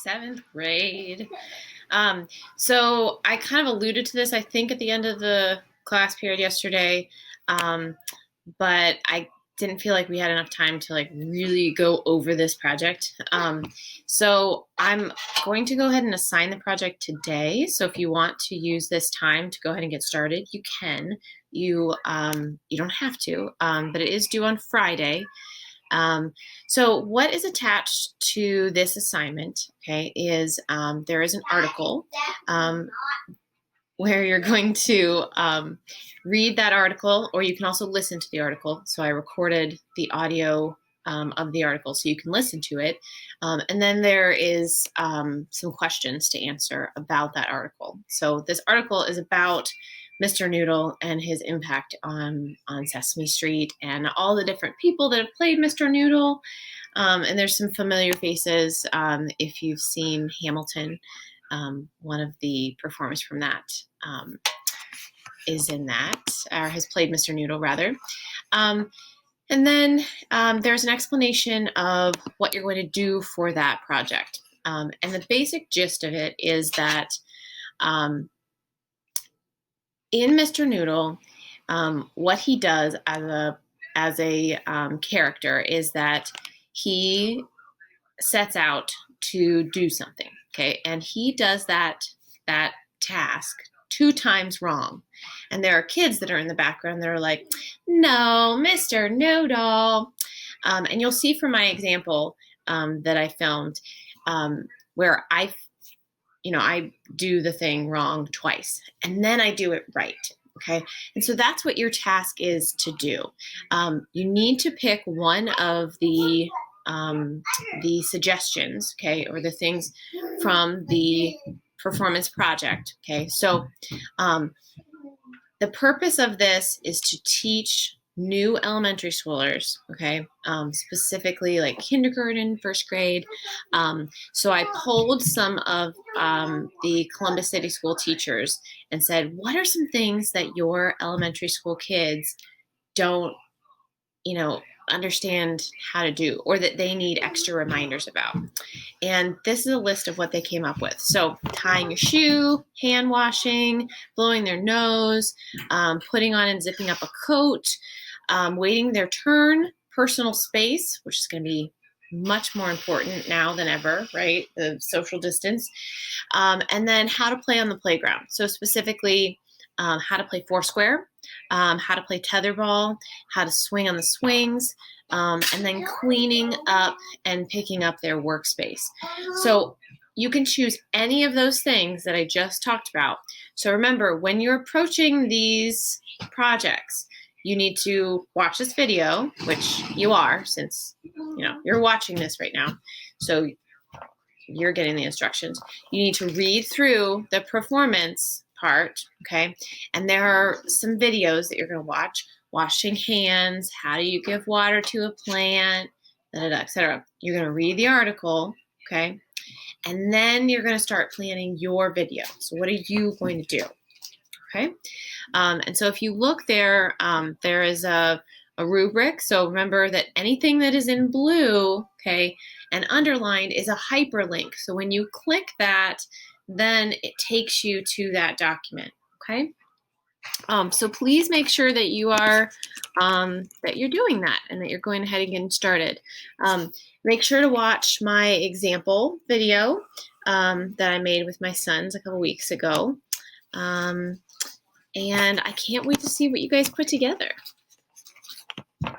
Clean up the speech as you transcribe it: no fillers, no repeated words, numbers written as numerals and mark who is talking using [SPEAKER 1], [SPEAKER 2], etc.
[SPEAKER 1] 7th grade. So I kind of alluded to this, I think, at the end of the class period yesterday, but I didn't feel like we had enough time to like really go over this project. So I'm going to go ahead and assign the project today. So if you want to use this time to go ahead and get started, you can. You don't have to, but it is due on Friday. So what is attached to this assignment, okay, is there is an article where you're going to read that article, or you can also listen to the article. So I recorded the audio of the article so you can listen to it. And then there is some questions to answer about that article. So this article is about Mr. Noodle and his impact on Sesame Street and all the different people that have played Mr. Noodle. And there's some familiar faces if you've seen Hamilton. One of the performers from that is in that, or has played Mr. Noodle, rather. And then there's an explanation of what you're going to do for that project. And the basic gist of it is that in Mr. Noodle, what he does as a character is that he sets out to do something, okay? And he does that task 2 times wrong. And there are kids that are in the background that are like, no, Mr. Noodle. And you'll see from my example that I filmed where I do the thing wrong twice, and then I do it right, okay? And so that's what your task is to do. You need to pick one of the suggestions, okay, or the things from the performance project, okay? So the purpose of this is to teach new elementary schoolers, okay, specifically like kindergarten, 1st grade. So I polled some of the Columbus City School teachers and said, what are some things that your elementary school kids don't, understand how to do, or that they need extra reminders about? And this is a list of what they came up with. So tying a shoe, hand washing, blowing their nose, putting on and zipping up a coat, waiting their turn, personal space, which is going to be much more important now than ever, right? The social distance. And then how to play on the playground. So specifically, how to play foursquare, how to play tetherball, how to swing on the swings, and then cleaning up and picking up their workspace. So you can choose any of those things that I just talked about. So remember, when you're approaching these projects, you need to watch this video, which you are, since you're watching this right now. So you're getting the instructions. You need to read through the performance part, okay? And there are some videos that you're going to watch. Washing hands, how do you give water to a plant, etc. You're going to read the article, okay? And then you're going to start planning your video. So what are you going to do? Okay? And so if you look there, there is a rubric. So remember that anything that is in blue, okay, and underlined is a hyperlink. So when you click that, then it takes you to that document, okay? So please make sure that you are, that you're doing that and that you're going ahead and getting started. Make sure to watch my example video that I made with my sons a couple weeks ago. And I can't wait to see what you guys put together.